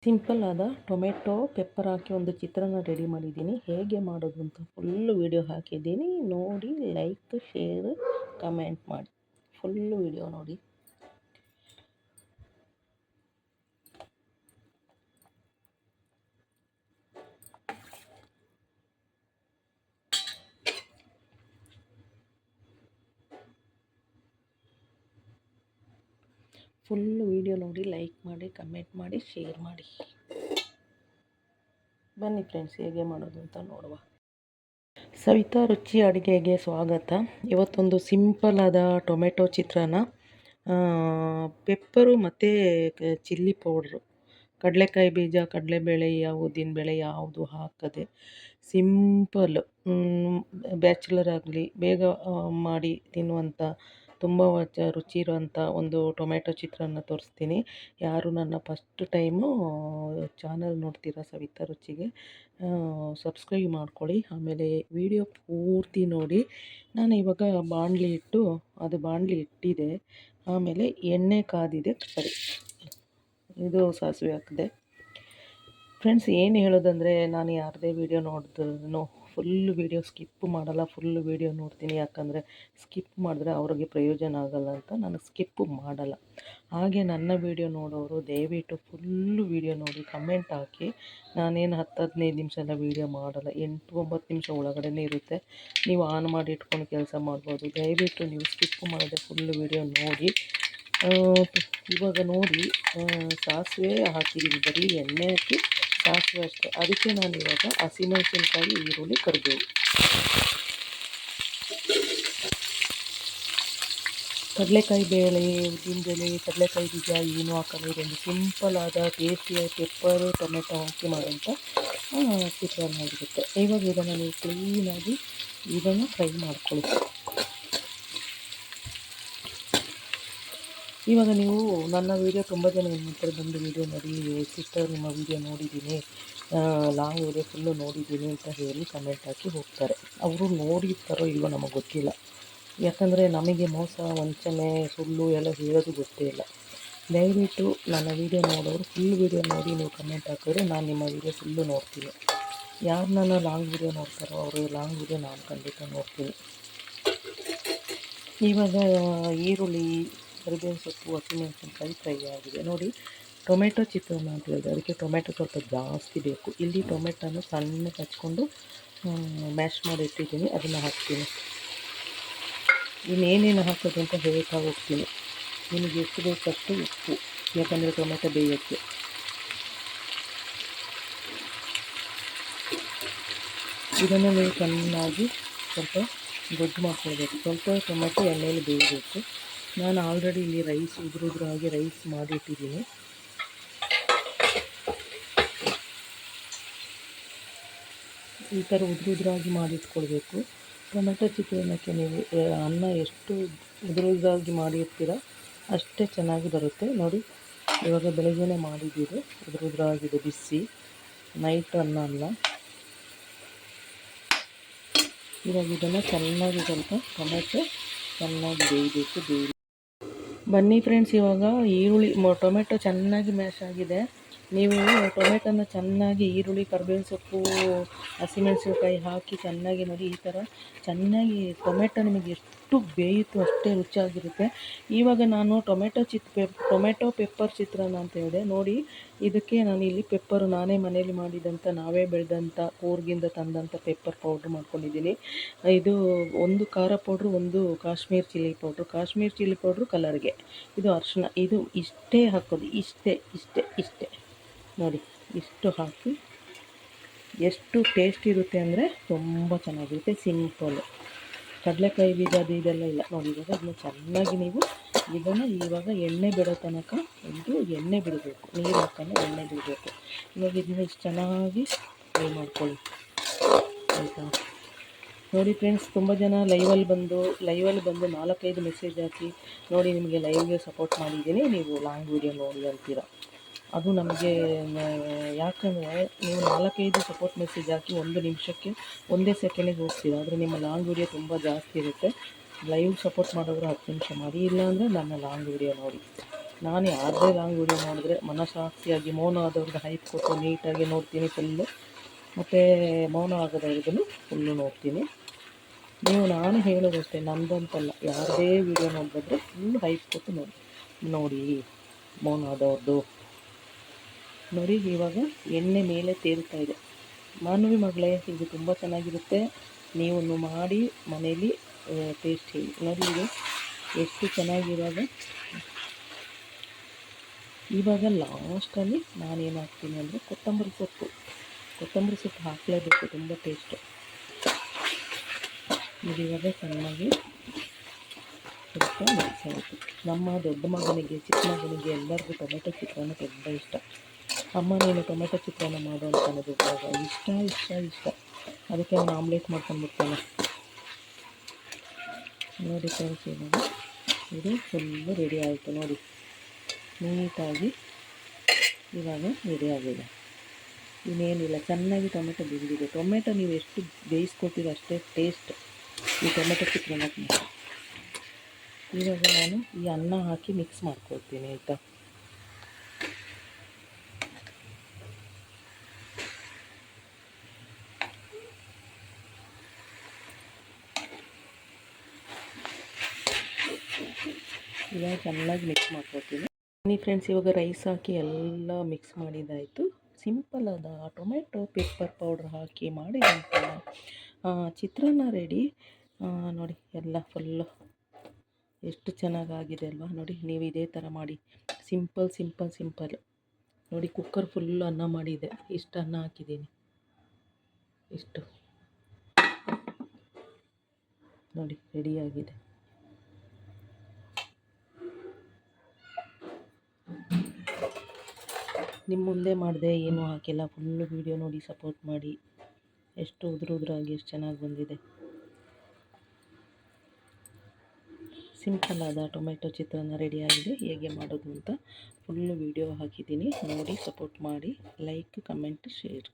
Simple ಆದ tomato pepper ಹಾಕಿ ಒಂದು ಚಿತ್ರಾನ್ನ ready ಮಾಡಿದ್ದೀನಿ. ಹೇಗೆ ಮಾಡೋದು ಅಂತ ಫುಲ್ಲು ವೀಡಿಯೋ ಹಾಕಿದ್ದೀನಿ, ನೋಡಿ ಲೈಕ್ ಶೇರ್ ಕಮೆಂಟ್ ಮಾಡಿ. ಫುಲ್ಲು ವೀಡಿಯೋ ನೋಡಿ. ಫುಲ್ಲು ವೀಡಿಯೋ ನೋಡಿ, ಲೈಕ್ ಮಾಡಿ, ಕಮೆಂಟ್ ಮಾಡಿ, ಶೇರ್ ಮಾಡಿ. ಬನ್ನಿ ಫ್ರೆಂಡ್ಸ್, ಹೇಗೆ ಮಾಡೋದು ಅಂತ ನೋಡುವ. ಸವಿತಾ ರುಚಿ ಅಡುಗೆಗೆ ಸ್ವಾಗತ. ಇವತ್ತೊಂದು ಸಿಂಪಲ್ ಆದ ಟೊಮೆಟೊ ಚಿತ್ರಾನ್ನ, ಪೆಪ್ಪರು ಮತ್ತು ಚಿಲ್ಲಿ ಪೌಡ್ರು, ಕಡಲೆಕಾಯಿ ಬೀಜ, ಕಡಲೆಬೇಳೆ, ಉದ್ದಿನಬೇಳೆ ಯಾವುದು ಹಾಕದೆ ಸಿಂಪಲ್, ಬ್ಯಾಚುಲರ್ ಆಗಲಿ ಬೇಗ ಮಾಡಿ ತಿನ್ನುವಂಥ ತುಂಬ ರುಚಿ ಇರುವಂಥ ಒಂದು ಟೊಮೆಟೊ ಚಿತ್ರಾನ್ನ ತೋರಿಸ್ತೀನಿ. ಯಾರು ನನ್ನ ಫಸ್ಟ್ ಟೈಮು ಚಾನಲ್ ನೋಡ್ತೀರಾ ಸವಿತಾ ರುಚಿಗೆ, ಸಬ್ಸ್ಕ್ರೈಬ್ ಮಾಡ್ಕೊಳ್ಳಿ. ಆಮೇಲೆ ವಿಡಿಯೋ ಪೂರ್ತಿ ನೋಡಿ. ನಾನು ಇವಾಗ ಬಾಣಲಿ ಇಟ್ಟು, ಅದು ಬಾಣಲಿ ಇಟ್ಟಿದೆ. ಆಮೇಲೆ ಎಣ್ಣೆ ಕಾದಿದೆ, ಸರಿ ಇದು ಸಾಸಿವೆ ಹಾಕಿದೆ. ಫ್ರೆಂಡ್ಸ್, ಏನು ಹೇಳೋದಂದರೆ, ನಾನು ಯಾರದೇ ವೀಡಿಯೋ ನೋಡಿದ್ರೂ ಫುಲ್ ವೀಡಿಯೋ ಸ್ಕಿಪ್ ಮಾಡಲ್ಲ, ಫುಲ್ ವೀಡಿಯೋ ನೋಡ್ತೀನಿ. ಯಾಕಂದರೆ ಸ್ಕಿಪ್ ಮಾಡಿದ್ರೆ ಅವ್ರಿಗೆ ಪ್ರಯೋಜನ ಆಗಲ್ಲ ಅಂತ ನಾನು ಸ್ಕಿಪ್ಪು ಮಾಡಲ್ಲ. ಹಾಗೆ ನನ್ನ ವೀಡಿಯೋ ನೋಡೋರು ದಯವಿಟ್ಟು ಫುಲ್ಲು ವೀಡಿಯೋ ನೋಡಿ, ಕಮೆಂಟ್ ಹಾಕಿ. ನಾನೇನು 10-15 ನಿಮಿಷ ಎಲ್ಲ ವೀಡಿಯೋ ಮಾಡಲ್ಲ, 8-9 ನಿಮಿಷ ಒಳಗಡೆ ಇರುತ್ತೆ. ನೀವು ಆನ್ ಮಾಡಿ ಇಟ್ಕೊಂಡು ಕೆಲಸ ಮಾಡ್ಬೋದು. ದಯವಿಟ್ಟು ನೀವು ಸ್ಕಿಪ್ ಮಾಡಿದ್ರೆ ಫುಲ್ಲು ವೀಡಿಯೋ ನೋಡಿ. ಇವಾಗ ನೋಡಿ, ಸಾಸಿವೆ ಹಾಕಿದ್ದೀನಿ, ಬರೀ ಎಣ್ಣೆ ಹಾಕಿ ಸಾಸಿವೆ ಅಷ್ಟೇ. ಅದಕ್ಕೆ ನಾನು ಇವಾಗ ಹಸಿಮೆಣಸಿನ್ಕಾಯಿ, ಈರುಳ್ಳಿ, ಕರಿಬೇವು, ಕಡಲೆಕಾಯಿ ಬೇಳೆ, ಉದ್ದಿನಬೇಳೆ, ಕಡಲೆಕಾಯಿ ಬೀಜ ಏನೂ ಹಾಕಲ್ಲ. ಇದೊಂದು ಸಿಂಪಲ್ ಆದ ಟೇಸ್ಟಿಯಾಗಿ ಪೆಪ್ಪರು ಟೊಮೆಟೊ ಹಾಕಿ ಮಾಡೋಂಥ ಚಿತ್ರಾನ್ನ ಆಗಿರುತ್ತೆ. ಇವಾಗ ಇದನ್ನು ನೀವು ಕ್ಲೀನಾಗಿ ಇದನ್ನು ಫ್ರೈ ಮಾಡ್ಕೊಳ್ಳಿ. ಇವಾಗ ನೀವು ನನ್ನ ವೀಡಿಯೋ ತುಂಬ ಜನ ನಿಮ್ಮ ಬಂದು ವೀಡಿಯೋ ನೋಡಿ, ಸಿಸ್ಟರ್ ನಿಮ್ಮ ವೀಡಿಯೋ ನೋಡಿದ್ದೀನಿ, ಲಾಂಗ್ ವೀಡಿಯೋ ಫುಲ್ಲು ನೋಡಿದ್ದೀನಿ ಅಂತ ಹೇಳಿ ಕಮೆಂಟ್ ಹಾಕಿ ಹೋಗ್ತಾರೆ. ಅವರು ನೋಡಿರ್ತಾರೋ ಇಲ್ವೋ ನಮಗೆ ಗೊತ್ತಿಲ್ಲ. ಯಾಕಂದರೆ ನಮಗೆ ಮೋಸ, ವಂಚನೆ, ಸುಳ್ಳು ಎಲ್ಲ ಹೇಳೋದು ಗೊತ್ತೇ ಇಲ್ಲ. ದಯವಿಟ್ಟು ನನ್ನ ವೀಡಿಯೋ ನೋಡೋರು ಫುಲ್ ವೀಡಿಯೋ ನೋಡಿ ನೀವು ಕಮೆಂಟ್ ಹಾಕಿದ್ರೆ ನಾನು ನಿಮ್ಮ ವೀಡಿಯೋ ಫುಲ್ಲು ನೋಡ್ತೀನಿ. ಯಾರು ನನ್ನ ಲಾಂಗ್ ವೀಡಿಯೋ ನೋಡ್ತಾರೋ ಅವರು ಲಾಂಗ್ ವೀಡಿಯೋ ನಾನು ಖಂಡಿತ ನೋಡ್ತೀನಿ. ಇವಾಗ ಈರುಳ್ಳಿ, ಕರಿಬೇವಿನ ಸೊಪ್ಪು, ಹಸಿಮೆಣಸಿನ್ಕಾಯಿ ಫ್ರೈ ಆಗಿದೆ ನೋಡಿ. ಟೊಮೆಟೊ ಚಿತ್ರಾನ್ನ ಅಂತ ಹೇಳಿದೆ, ಅದಕ್ಕೆ ಟೊಮೆಟೊ ಸ್ವಲ್ಪ ಜಾಸ್ತಿ ಬೇಕು. ಇಲ್ಲಿ ಟೊಮೆಟೊನ ಸಣ್ಣಗೆ ಹಚ್ಕೊಂಡು ಮ್ಯಾಶ್ ಮಾಡಿ ಇಟ್ಟಿದ್ದೀನಿ, ಅದನ್ನು ಹಾಕ್ತೀನಿ. ಇನ್ನೇನೇನು ಹಾಕೋದು ಅಂತ ಹೇಳ್ತಾ ಹೋಗ್ತೀನಿ. ನಿಮಗೆ ಎಷ್ಟು ಬೇಕಷ್ಟು ಉಪ್ಪು, ಯಾಕಂದರೆ ಟೊಮೆಟೊ ಬೇಯೋಕ್ಕೆ. ಇದನ್ನು ನೀವು ಚೆನ್ನಾಗಿ ಸ್ವಲ್ಪ ಗೊಜ್ಜು ಮಾಡ್ಕೊಳ್ಬೇಕು. ಸ್ವಲ್ಪ ಟೊಮೆಟೊ ಎಣ್ಣೆಯಲ್ಲಿ ಬೇಯಬೇಕು. ನಾನು ಆಲ್ರೆಡಿ ಇಲ್ಲಿ ರೈಸ್ ಉದುರಾಗಿ ರೈಸ್ ಮಾಡಿಟ್ಟಿದ್ದೀನಿ. ಈ ಥರ ಉದುರಾಗಿ ಮಾಡಿಟ್ಕೊಳ್ಬೇಕು. ಟೊಮೆಟೊ ಚಿತ್ರಾನ್ನಕ್ಕೆ ನೀವು ಅನ್ನ ಎಷ್ಟು ಉದುರಾಗಿ ಮಾಡಿರ್ತೀರ ಅಷ್ಟೇ ಚೆನ್ನಾಗಿ ಬರುತ್ತೆ ನೋಡಿ. ಇವಾಗ ಬೆಳಗ್ಗೆನೇ ಮಾಡಿದ್ದೀರಿ, ಉದುರಾಗಿದೆ ಬಿಸಿ, ನೈಟ್ ಅನ್ನ ಅಲ್ಲ. ಇವಾಗ ಇದನ್ನು ಚೆನ್ನಾಗಿ ಸ್ವಲ್ಪ ಟೊಮೆಟೊ ಚೆನ್ನಾಗಿ ಬೇಯಬೇಕು. ಬನ್ನಿ ಫ್ರೆಂಡ್ಸ್, ಇವಾಗ ಈರುಳ್ಳಿ, ಟೊಮೆಟೊ ಚೆನ್ನಾಗಿ ಮ್ಯಾಶ್ ಆಗಿದೆ. ನೀವು ಟೊಮೆಟೊನ ಚೆನ್ನಾಗಿ ಈರುಳ್ಳಿ, ಕರಿಬೇವಿನ ಸೊಪ್ಪು, ಹಸಿಮೆಣಸಿನ್ಕಾಯಿ ಹಾಕಿ ಚೆನ್ನಾಗಿ ನೋಡಿ. ಈ ಥರ ಚೆನ್ನಾಗಿ ಟೊಮೆಟೊ ನಿಮಗೆ ಎಷ್ಟು ಬೇಯುತ್ತೋ ಅಷ್ಟೇ ರುಚಿಯಾಗಿರುತ್ತೆ. ಇವಾಗ ನಾನು ಟೊಮೆಟೊ ಪೆಪ್ಪರ್ ಚಿತ್ರಾನ್ನ ಅಂತ ಹೇಳಿದೆ ನೋಡಿ. ಇದಕ್ಕೆ ನಾನು ಇಲ್ಲಿ ಪೆಪ್ಪರು ನಾನೇ ಮನೇಲಿ ಮಾಡಿದಂಥ, ನಾವೇ ಬೆಳೆದಂಥ, ಕೂರ್ಗಿಂದ ತಂದಂಥ ಪೆಪ್ಪರ್ ಪೌಡ್ರ್ ಮಾಡ್ಕೊಂಡಿದ್ದೀನಿ. ಇದು ಒಂದು ಖಾರ ಪೌಡ್ರು, ಒಂದು ಕಾಶ್ಮೀರ್ ಚಿಲ್ಲಿ ಪೌಡ್ರು ಕಲರ್ಗೆ, ಇದು ಅರಿಶಿನ. ಇದು ಇಷ್ಟೇ ಹಾಕೋದು, ಇಷ್ಟೇ ನೋಡಿ. ಇಷ್ಟು ಹಾಕಿ ಎಷ್ಟು ಟೇಸ್ಟ್ ಇರುತ್ತೆ ಅಂದರೆ ತುಂಬ ಚೆನ್ನಾಗಿರುತ್ತೆ. ಸಿಂಪಲ್ಲು, ಕಡಲೆಕಾಯಿ ಬೀಜ ಅದು ಇದೆಲ್ಲ ಇಲ್ಲ ನೋಡಿ. ಇವಾಗ ಅದನ್ನ ಚೆನ್ನಾಗಿ ನೀವು ಇದನ್ನು ಇವಾಗ ಎಣ್ಣೆ ಬಿಡೋ ತನಕ ಇದು ಎಣ್ಣೆ ಬಿಡಬೇಕು, ನೀರು ಹಾಕೊಂಡು ಎಣ್ಣೆ ಬಿಡಬೇಕು. ಇವಾಗ ಇದನ್ನ ಇಷ್ಟು ಚೆನ್ನಾಗಿ ಫ್ರೈ ಮಾಡ್ಕೊಳ್ಳಿ ಆಯಿತಾ. ನೋಡಿ ಫ್ರೆಂಡ್ಸ್, ತುಂಬ ಜನ ಲೈವಲ್ಲಿ ಬಂದು 4-5 ಮೆಸೇಜ್ ಹಾಕಿ ನೋಡಿ ನಿಮಗೆ ಲೈವ್ಗೆ ಸಪೋರ್ಟ್ ಮಾಡಿದ್ದೀನಿ, ನೀವು ಲಾಂಗ್ ವೀಡಿಯೋ ನೋಡಿ ಅಂತೀರ. ಅದು ನಮಗೆ, ಯಾಕಂದರೆ ನೀವು 4-5 ಸಪೋರ್ಟ್ ಮೆಸೇಜ್ ಹಾಕಿ 1 ನಿಮಿಷಕ್ಕೆ 1 ಸೆಕೆಂಡಿಗೆ ಹೋಗ್ತೀರ. ಆದರೆ ನಿಮ್ಮ ಲಾಂಗ್ ವೀಡಿಯೋ ತುಂಬ ಜಾಸ್ತಿ ಇರುತ್ತೆ. ಲೈವ್ ಸಪೋರ್ಟ್ ಮಾಡೋರು 10 ನಿಮಿಷ ಮಾಡಿ, ಇಲ್ಲಾಂದರೆ ನನ್ನ ಲಾಂಗ್ ವೀಡಿಯೋ ನೋಡಿ. ನಾನು ಯಾರದೇ ಲಾಂಗ್ ವೀಡಿಯೋ ನೋಡಿದ್ರೆ ಮನಸಾಕ್ಷಿಯಾಗಿ ಮೌನ ಆದವ್ರಿಗೆ ಹೈಪ್ ಕೊಟ್ಟು ನೀಟಾಗಿ ನೋಡ್ತೀನಿ ಫುಲ್ಲು, ಮತ್ತು ಮೌನ ಆಗದವ್ರಿಗೂ ಫುಲ್ಲು ನೋಡ್ತೀನಿ. ನೀವು ನಾನು ಹೇಳೋದಷ್ಟೇ, ನಮ್ಮದಂತಲ್ಲ, ಯಾರದೇ ವೀಡಿಯೋ ನೋಡಿದ್ರೆ ಫುಲ್ಲು ಹೈಪ್ ಕೊಟ್ಟು ನೋಡಿ ಮೌನ ಆದವ್ರದ್ದು. ನೋಡಿ ಇವಾಗ ಎಣ್ಣೆ ಮೇಲೆ ತೇಲ್ತಾ ಇದೆ. ಮಾನವಿ ಮಗಳೇ, ಇದು ತುಂಬ ಚೆನ್ನಾಗಿರುತ್ತೆ, ನೀವು ಮಾಡಿ ಮನೇಲಿ ಟೇಸ್ಟ್ ಹೇಳಿ. ನೋಡಿ ಇದು ಎಷ್ಟು ಚೆನ್ನಾಗಿರುವಾಗ. ಇವಾಗ ಲಾಸ್ಟಲ್ಲಿ ನಾನೇನು ಹಾಕ್ತೀನಿ ಅಂದರೆ ಕೊತ್ತಂಬರಿ ಸೊಪ್ಪು ಹಾಕಲೇಬೇಕು, ತುಂಬ ಟೇಸ್ಟು. ಇದು ಇವಾಗ ಚೆನ್ನಾಗಿ ಸ್ವಲ್ಪ ಮಿಕ್ಸ್ ಆಯಿತು. ನಮ್ಮ ದೊಡ್ಡ ಮಗನಿಗೆ, ಚಿಕ್ಕ ಮಗನಿಗೆ ಎಲ್ಲರಿಗೂ ಟೊಮೆಟೊ ಚಿತ್ರಾನ್ನ ತುಂಬ ಇಷ್ಟ. ಅಮ್ಮ ನೀನು ಟೊಮೆಟೊ ಚಿತ್ರಾನ್ನ ಮಾಡು ಅಂತ ಅನ್ನೋದಿದ್ದಾಗ ಇಷ್ಟ. ಅದಕ್ಕೆ ಅವನು ಆಮ್ಲೆಟ್ ಮಾಡ್ಕೊಂಡ್ಬಿಡ್ತಾನೆ. ನೋಡಿ ಫ್ರೆಂಡ್ಸ್, ಇವಾಗ ಇದು ಫುಲ್ಲು ರೆಡಿ ಆಯಿತು. ನೋಡಿ ನೀಟಾಗಿ ಇವಾಗ ರೆಡಿ ಆಗಿದೆ. ಇನ್ನೇನಿಲ್ಲ, ಚೆನ್ನಾಗಿ ಟೊಮೆಟೊ ಬೆಂದಿದೆ. ಟೊಮೆಟೊ ನೀವು ಎಷ್ಟು ಬೇಯಿಸ್ಕೊತೀರೋ ಅಷ್ಟೇ ಟೇಸ್ಟ್ ಈ ಟೊಮೆಟೊ ಚಿತ್ರಾನ್ನಕ್ಕೆ. ಇವಾಗ ನಾನು ಈ ಅನ್ನ ಹಾಕಿ ಮಿಕ್ಸ್ ಮಾಡ್ಕೊಳ್ತೀನಿ ಆಯಿತಾ. ಇವಾಗ ಚೆನ್ನಾಗಿ ಮಿಕ್ಸ್ ಮಾಡ್ಕೊಳ್ತೀನಿ. ಬನ್ನಿ ಫ್ರೆಂಡ್ಸ್, ಇವಾಗ ರೈಸ್ ಹಾಕಿ ಎಲ್ಲ ಮಿಕ್ಸ್ ಮಾಡಿದ್ದಾಯಿತು. ಸಿಂಪಲ್ ಆದ ಟೊಮೆಟೊ ಪೆಪ್ಪರ್ ಪೌಡ್ರ್ ಹಾಕಿ ಮಾಡಿದಂಥ ಚಿತ್ರಾನ್ನ ರೆಡಿ. ನೋಡಿ ಎಲ್ಲ ಫುಲ್ಲು ಎಷ್ಟು ಚೆನ್ನಾಗಾಗಿದೆ ಅಲ್ವಾ. ನೋಡಿ ನೀವು ಇದೇ ಥರ ಮಾಡಿ, ಸಿಂಪಲ್. ನೋಡಿ ಕುಕ್ಕರ್ ಫುಲ್ಲು ಅನ್ನ ಮಾಡಿದೆ, ಇಷ್ಟು ಅನ್ನ ಹಾಕಿದ್ದೀನಿ, ಇಷ್ಟು ನೋಡಿ ರೆಡಿಯಾಗಿದೆ. ನಿಮ್ಮ ಮುಂದೆ ಮಾಡಿದೆ, ಏನೂ ಹಾಕಿಲ್ಲ, ಫುಲ್ಲು ವೀಡಿಯೋ ನೋಡಿ ಸಪೋರ್ಟ್ ಮಾಡಿ. ಎಷ್ಟು ಉದುರಾಗಿ ಎಷ್ಟು ಚೆನ್ನಾಗಿ ಬಂದಿದೆ. ಸಿಂಪಲ್ ಆದ ಟೊಮೆಟೊ ಚಿತ್ರಾನ್ನ ರೆಡಿಯಾಗಿದೆ. ಹೇಗೆ ಮಾಡೋದು ಅಂತ ಫುಲ್ಲು ವೀಡಿಯೋ ಹಾಕಿದ್ದೀನಿ, ನೋಡಿ ಸಪೋರ್ಟ್ ಮಾಡಿ. Like, comment, share.